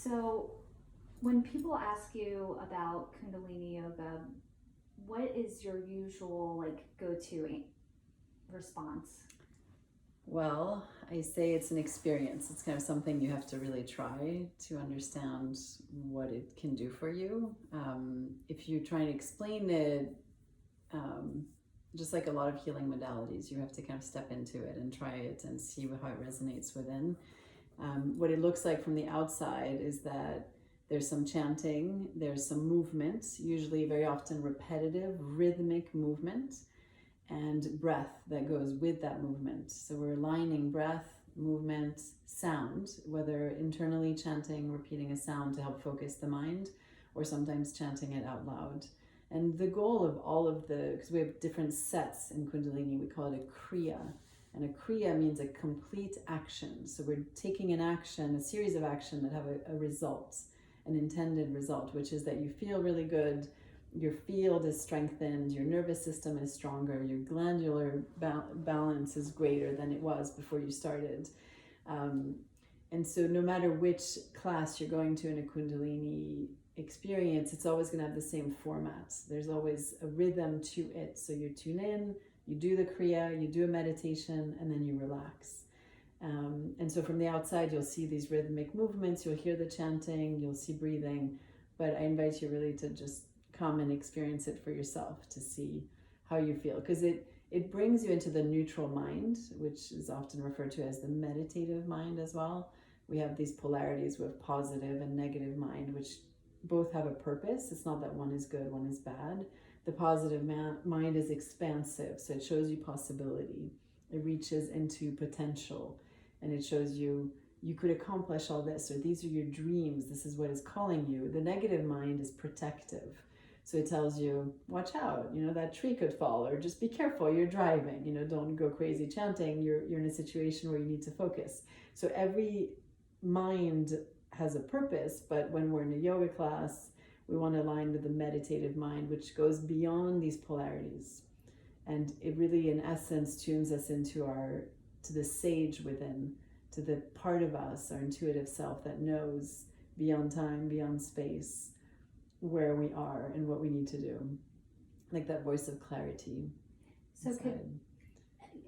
So when people ask you about Kundalini Yoga, what is your usual go-to response? Well, I say it's an experience. It's kind of something you have to really try to understand what it can do for you. If you try to explain it, just like a lot of healing modalities, you have to kind of step into it and try it and see how it resonates within. What it looks like from the outside is that there's some chanting, there's some movement, usually very often repetitive, rhythmic movement, and breath that goes with that movement. So we're aligning breath, movement, sound, whether internally chanting, repeating a sound to help focus the mind, or sometimes chanting it out loud. And the goal of all of because we have different sets in Kundalini, we call it a Kriya. And a Kriya means a complete action. So we're taking an action, a series of action that have a result, an intended result, which is that you feel really good, your field is strengthened, your nervous system is stronger, your glandular balance is greater than it was before you started. And so no matter which class you're going to in a Kundalini experience, it's always going to have the same format. There's always a rhythm to it. So you tune in, you do the Kriya, you do a meditation, and then you relax. And so from the outside, you'll see these rhythmic movements, you'll hear the chanting, you'll see breathing, but I invite you really to just come and experience it for yourself to see how you feel, because it brings you into the neutral mind, which is often referred to as the meditative mind as well. We have these polarities with positive and negative mind, which both have a purpose. It's not that one is good, one is bad. The positive mind is expansive, so it shows you possibility. It reaches into potential, and it shows you could accomplish all this, or these are your dreams, this is what is calling you. The negative mind is protective. So it tells you, watch out, that tree could fall, or just be careful, you're driving, don't go crazy chanting, you're in a situation where you need to focus. So every mind has a purpose, but when we're in a yoga class, we want to align with the meditative mind, which goes beyond these polarities. And it really, in essence, tunes us into to the sage within, to the part of us, our intuitive self that knows beyond time, beyond space, where we are and what we need to do, like that voice of clarity. So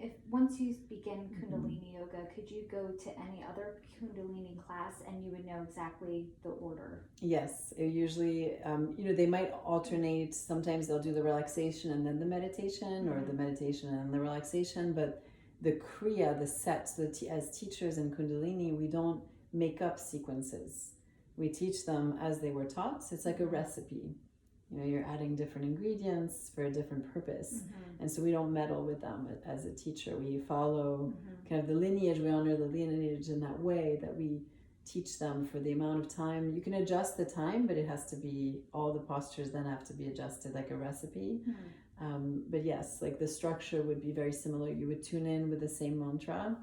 if once you begin Kundalini Yoga, could you go to any other Kundalini class and you would know exactly the order? Yes, it usually, they might alternate. Sometimes they'll do the relaxation and then the meditation, or the meditation and then the relaxation, but the Kriya, the sets, as teachers in Kundalini, we don't make up sequences. We teach them as they were taught. It's like a recipe. You're adding different ingredients for a different purpose. And so we don't meddle with them as a teacher. We follow kind of the lineage. We honor the lineage in that way that we teach them for the amount of time. You can adjust the time, but it has to be, all the postures then have to be adjusted like a recipe. But yes, like the structure would be very similar. You would tune in with the same mantra,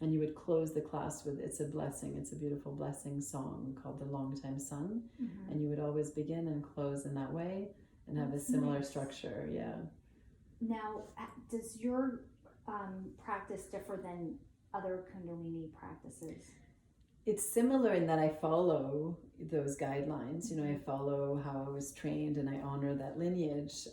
and you would close the class with It's a Blessing. It's a beautiful blessing song called The Longtime Sun. And you would always begin and close in that way and have a similar structure. Yeah. Now, does your practice differ than other Kundalini practices? It's similar in that I follow those guidelines. I follow how I was trained and I honor that lineage.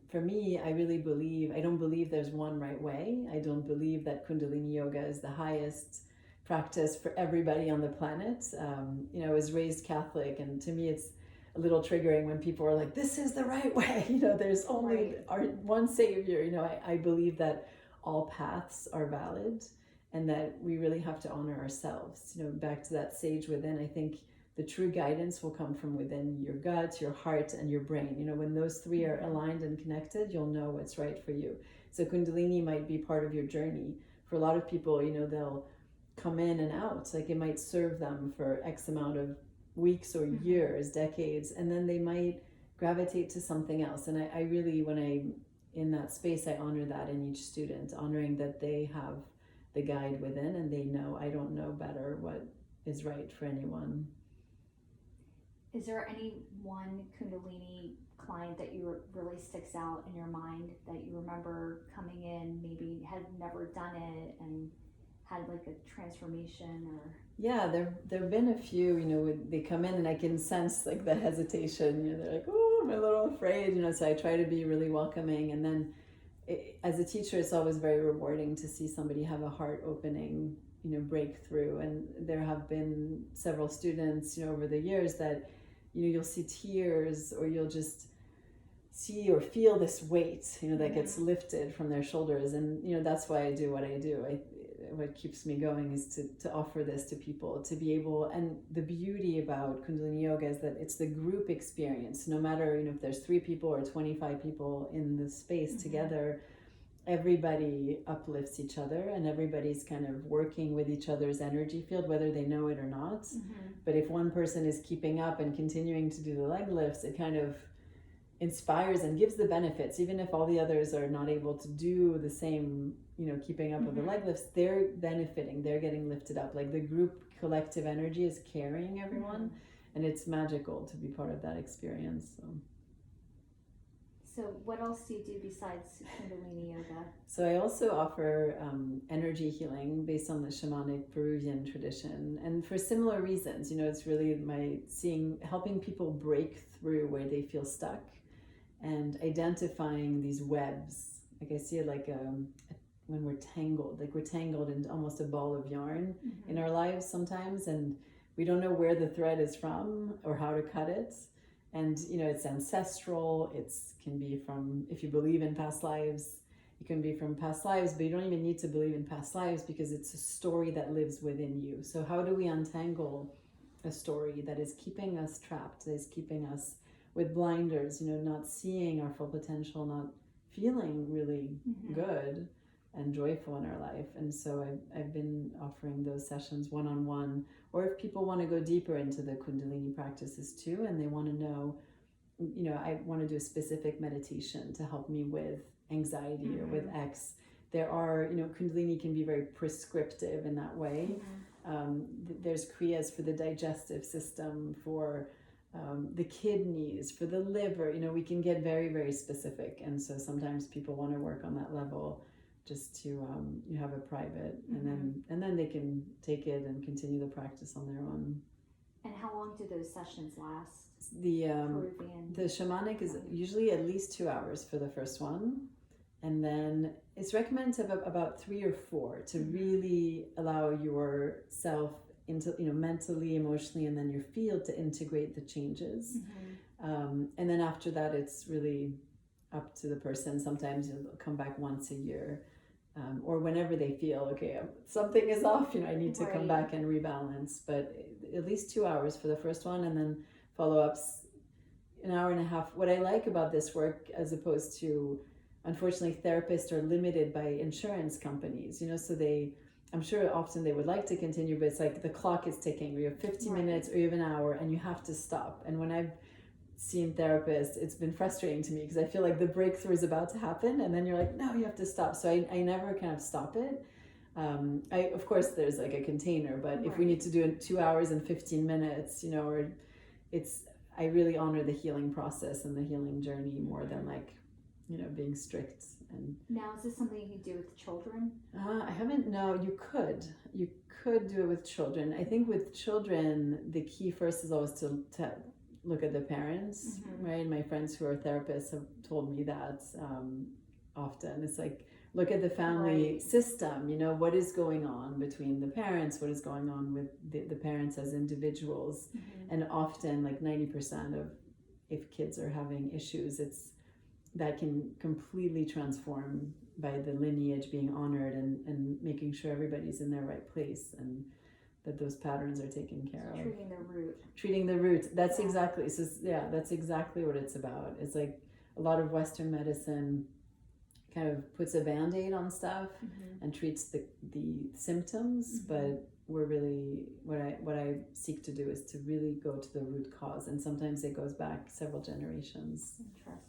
For me, I really believe, I don't believe there's one right way. I don't believe that Kundalini Yoga is the highest practice for everybody on the planet. I was raised Catholic, and to me it's a little triggering when people are like, this is the right way. There's only our one savior. I believe that all paths are valid, and that we really have to honor ourselves. Back to that sage within, I think the true guidance will come from within your gut, your heart, and your brain. When those three are aligned and connected, you'll know what's right for you. So Kundalini might be part of your journey. For a lot of people, they'll come in and out. Like it might serve them for X amount of weeks or years, decades, and then they might gravitate to something else. And I really, when I'm in that space, I honor that in each student, honoring that they have the guide within, and they know I don't know better what is right for anyone. Is there any one Kundalini client that really sticks out in your mind that you remember coming in, maybe had never done it and had like a transformation? Or Yeah, there have been a few, they come in and I can sense like the hesitation, they're like, oh, I'm a little afraid, so I try to be really welcoming. And then as a teacher, it's always very rewarding to see somebody have a heart opening, breakthrough. And there have been several students, over the years that, you'll see tears, or you'll just see or feel this weight, that gets lifted from their shoulders. And, that's why I do what I do. What keeps me going is to offer this to people, to be able, and the beauty about Kundalini Yoga is that it's the group experience. No matter, if there's 3 people or 25 people in the space together, everybody uplifts each other, and everybody's kind of working with each other's energy field, whether they know it or not. But if one person is keeping up and continuing to do the leg lifts, it kind of inspires and gives the benefits, even if all the others are not able to do the same, keeping up with the leg lifts, they're benefiting, they're getting lifted up. Like the group collective energy is carrying everyone, and it's magical to be part of that experience. So what else do you do besides Kundalini Yoga? So I also offer energy healing based on the shamanic Peruvian tradition, and for similar reasons. It's really helping people break through where they feel stuck, and identifying these webs. Like I see it like when we're tangled in almost a ball of yarn in our lives sometimes, and we don't know where the thread is from or how to cut it. And it's ancestral. It can be from, if you believe in past lives, it can be from past lives, but you don't even need to believe in past lives, because it's a story that lives within you. So how do we untangle a story that is keeping us trapped, that is keeping us with blinders, not seeing our full potential, not feeling really good and joyful in our life? And so I've been offering those sessions one-on-one, or if people want to go deeper into the Kundalini practices too, and they want to know, I want to do a specific meditation to help me with anxiety or with X. There are, Kundalini can be very prescriptive in that way. There's Kriyas for the digestive system, for the kidneys, for the liver. We can get very, very specific. And so sometimes people want to work on that level, just to have a private, and then they can take it and continue the practice on their own. And how long do those sessions last? The shamanic is usually at least 2 hours for the first one, and then it's recommended to have about 3 or 4 to really allow yourself into, mentally, emotionally, and then your field to integrate the changes. And then after that, it's really up to the person. Sometimes you'll come back once a year, or whenever they feel, okay, something is off, I need to come back and rebalance. But at least 2 hours for the first one, and then follow-ups an hour and a half. What I like about this work, as opposed to, unfortunately, therapists are limited by insurance companies, so I'm sure often they would like to continue, but it's like the clock is ticking, or you have 50 minutes or you have an hour, and you have to stop. And when I've seen therapists, it's been frustrating to me, because I feel like the breakthrough is about to happen, and then you're like, no, you have to stop. So I never kind of stop it. Of course, there's like a container, but if we need to do it 2 hours and 15 minutes, or I really honor the healing process and the healing journey more than like, being strict. And now, is this something you do with children? I haven't. No, you could do it with children. I think with children, the key first is always to look at the parents, right? My friends who are therapists have told me that often. It's like, look at the family system, what is going on between the parents, what is going on with the parents as individuals. And often, like 90% of, if kids are having issues, that can completely transform by the lineage being honored, and making sure everybody's in their right place, and that those patterns are taken care of. Treating the root. That's exactly. So that's exactly what it's about. It's like a lot of Western medicine kind of puts a Band-Aid on stuff and treats the symptoms, but we're really, what I seek to do is to really go to the root cause, and sometimes it goes back several generations. Interesting.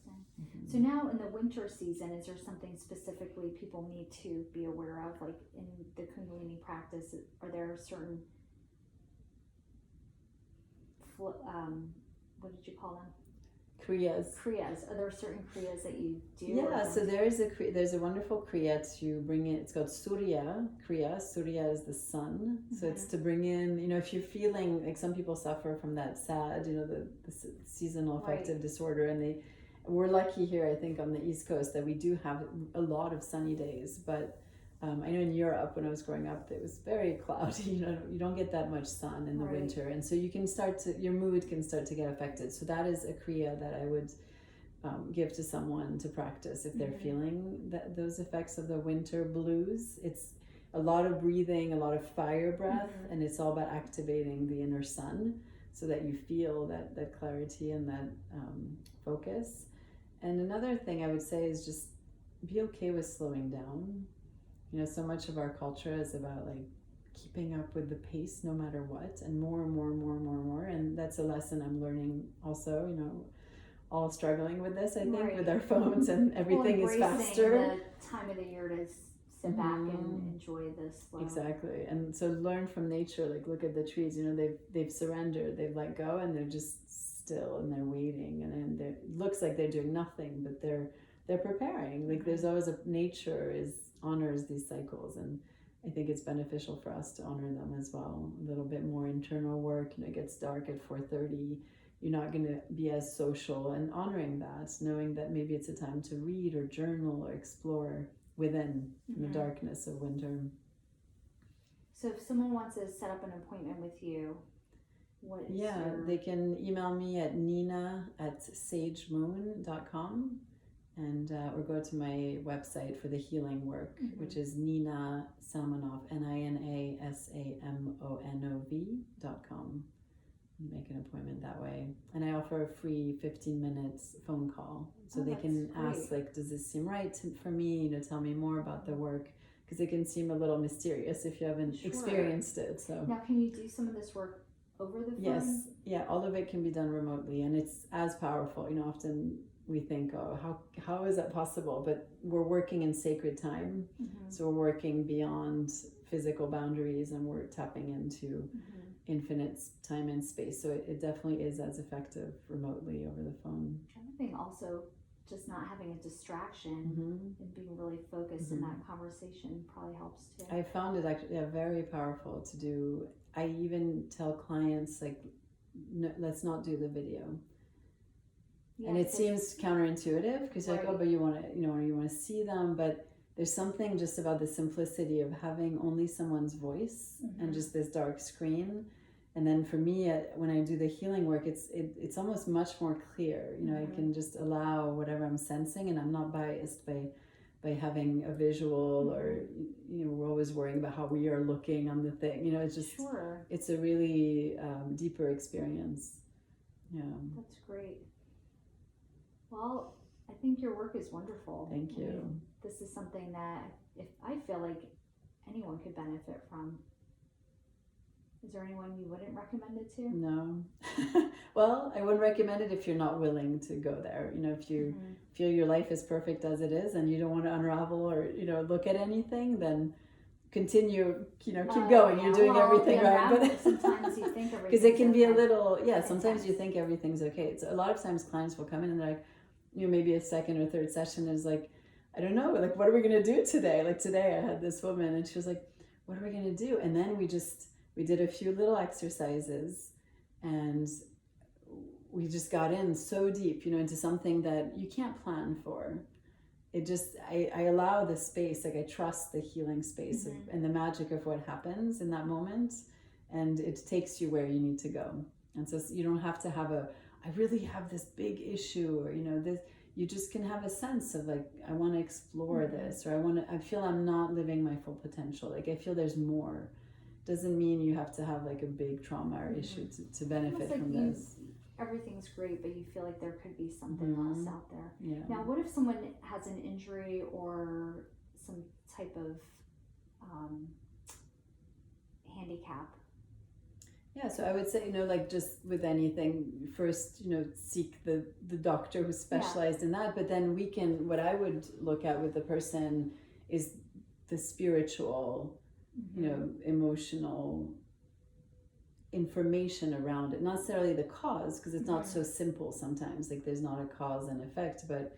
So now in the winter season, is there something specifically people need to be aware of, like in the Kundalini practice? Are there certain what did you call them? Kriyas. Kriyas. Are there certain kriyas that you do? Yeah, so there's a wonderful kriya to bring in. It's called Surya Kriya. Surya is the sun. So it's to bring in, if you're feeling like some people suffer from that SAD, the seasonal affective disorder, and we're lucky here, I think, on the East Coast that we do have a lot of sunny days, but I know in Europe when I was growing up it was very cloudy. You don't get that much sun in the winter, and so you can your mood can start to get affected. So that is a kriya that I would give to someone to practice if they're feeling those effects of the winter blues. It's a lot of breathing, a lot of fire breath, and it's all about activating the inner sun so that you feel that clarity and that focus. And another thing I would say is just be okay with slowing down. So much of our culture is about like keeping up with the pace no matter what, and more and more and more and more and more. And that's a lesson I'm learning also, all struggling with this, I think, with our phones and everything is faster. The time of the year to sit back and enjoy this flow. Exactly. And so learn from nature, like look at the trees, they've surrendered, they've let go, and they're just still and they're waiting, and it looks like they're doing nothing, but they're preparing. Like there's always nature honors these cycles, and I think it's beneficial for us to honor them as well. A little bit more internal work. It gets dark at 4:30. You're not going to be as social, and honoring that, knowing that maybe it's a time to read or journal or explore within the darkness of winter. So if someone wants to set up an appointment with you, they can email me at nina@sagemoon.com, and or go to my website for the healing work, which is Nina Salmonov, NinaSamonov.com. Make an appointment that way, and I offer a free 15 minutes phone call, so they can ask, like, does this seem right for me? Tell me more about the work, because it can seem a little mysterious if you haven't experienced it. So now, can you do some of this work over the phone? Yes, all of it can be done remotely, and it's as powerful. Often we think, how is that possible? But we're working in sacred time, so we're working beyond physical boundaries, and we're tapping into infinite time and space. So it definitely is as effective remotely over the phone. I think also just not having a distraction and being really focused in that conversation probably helps too. I found it actually very powerful to do. I even tell clients, like, no, let's not do the video. And it seems counterintuitive, because you're like, but you want to see them, but there's something just about the simplicity of having only someone's voice and just this dark screen. And then for me, when I do the healing work, it's almost much more clear. I can just allow whatever I'm sensing, and I'm not biased by having a visual or we're always worrying about how we are looking on the thing. It's just it's a really deeper experience. Yeah, that's great. Well, I think your work is wonderful. Thank you. This is something that I feel like anyone could benefit from. Is there anyone you wouldn't recommend it to? No. Well, I wouldn't recommend it if you're not willing to go there. If you feel your life is perfect as it is and you don't want to unravel or, look at anything, then continue, keep going. You're doing everything right. But sometimes you think everything's because it can be a little, sometimes you think everything's okay. So a lot of times clients will come in and they're like, maybe a second or third session is like, I don't know, like, what are we going to do today? Like today I had this woman and she was like, what are we going to do? And then we did a few little exercises, and we just got in so deep, into something that you can't plan for. It just, I allow the space, like I trust the healing space and the magic of what happens in that moment, and it takes you where you need to go. And so you don't have to have I really have this big issue, or, this. You just can have a sense of like, I want to explore this, or I feel I'm not living my full potential. Like I feel there's more. Doesn't mean you have to have like a big trauma or issue to benefit from this. Everything's great, but you feel like there could be something else out there. Yeah. Now, what if someone has an injury or some type of handicap? Yeah, so I would say, like just with anything, first, seek the doctor who's specialized in that. But then what I would look at with the person is the spiritual, emotional information around it, not necessarily the cause, because it's not so simple sometimes. Like there's not a cause and effect, but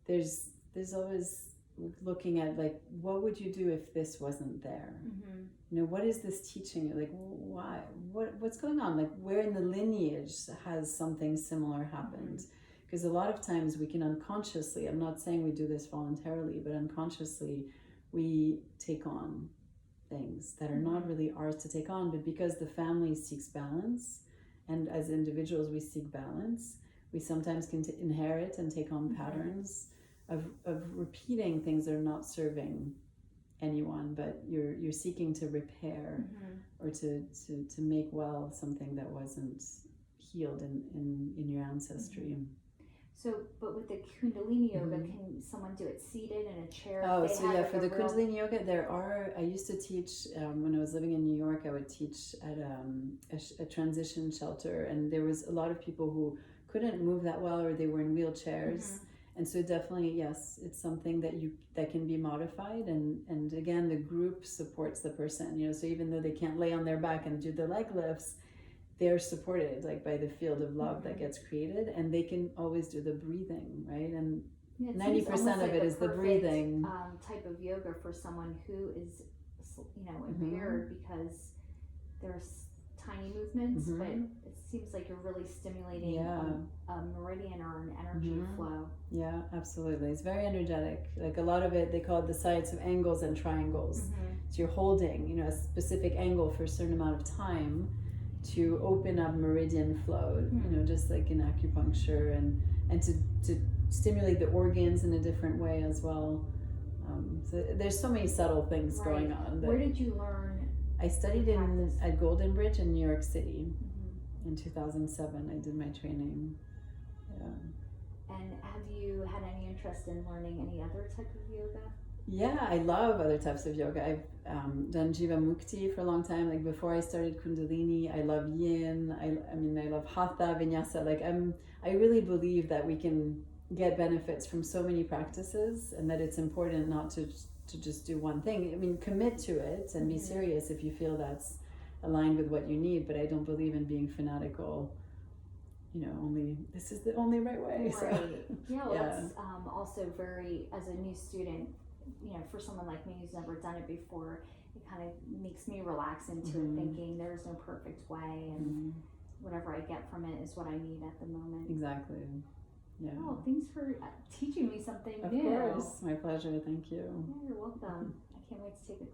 there's always looking at like, what would you do if this wasn't there? You know, what is this teaching you? Like, why? What's going on? Like, where in the lineage has something similar happened? Because a lot of times we can unconsciously, I'm not saying we do this voluntarily, but unconsciously we take on things that are not really ours to take on, but because the family seeks balance, and as individuals we seek balance, we sometimes can inherit and take on patterns of repeating things that are not serving anyone, but you're seeking to repair or to make well something that wasn't healed in your ancestry. So, but with the Kundalini Yoga, can someone do it seated in a chair? Oh, so yeah, for the Kundalini Yoga, I used to teach, when I was living in New York, I would teach at a transition shelter, and there was a lot of people who couldn't move that well, or they were in wheelchairs. And so definitely, yes, it's something that can be modified, and again, the group supports the person, you know, so even though they can't lay on their back and do the leg lifts, they're supported like by the field of love that gets created, and they can always do the breathing, right? And 90% of it is the breathing. Type of yoga for someone who is, you know, impaired, because there's tiny movements, but it seems like you're really stimulating a meridian or an energy flow. Yeah, absolutely. It's very energetic. Like a lot of it, they call it the science of angles and triangles. So you're holding, you know, a specific angle for a certain amount of time to open up meridian flow, you know, just like in acupuncture, and to stimulate the organs in a different way as well. So there's so many subtle things going on. Where did you learn? I studied at Golden Bridge in New York City in 2007. I did my training. Yeah. And have you had any interest in learning any other type of yoga? Yeah, I love other types of yoga. I've done Jiva Mukti for a long time. Like before I started Kundalini, I love Yin. I love Hatha, Vinyasa. Like I really believe that we can get benefits from so many practices, and that it's important not to just do one thing. I mean, commit to it and be serious if you feel that's aligned with what you need. But I don't believe in being fanatical. You know, only this is the only right way. Right. So, Yeah. Well, that's also very, as a new student, you know, for someone like me who's never done it before, it kind of makes me relax into it, thinking there's no perfect way, and whatever I get from it is what I need at the moment. Exactly. Yeah. Oh, thanks for teaching me something Of new. course. My pleasure. Thank you. Yeah, you're welcome. I can't wait to take a class.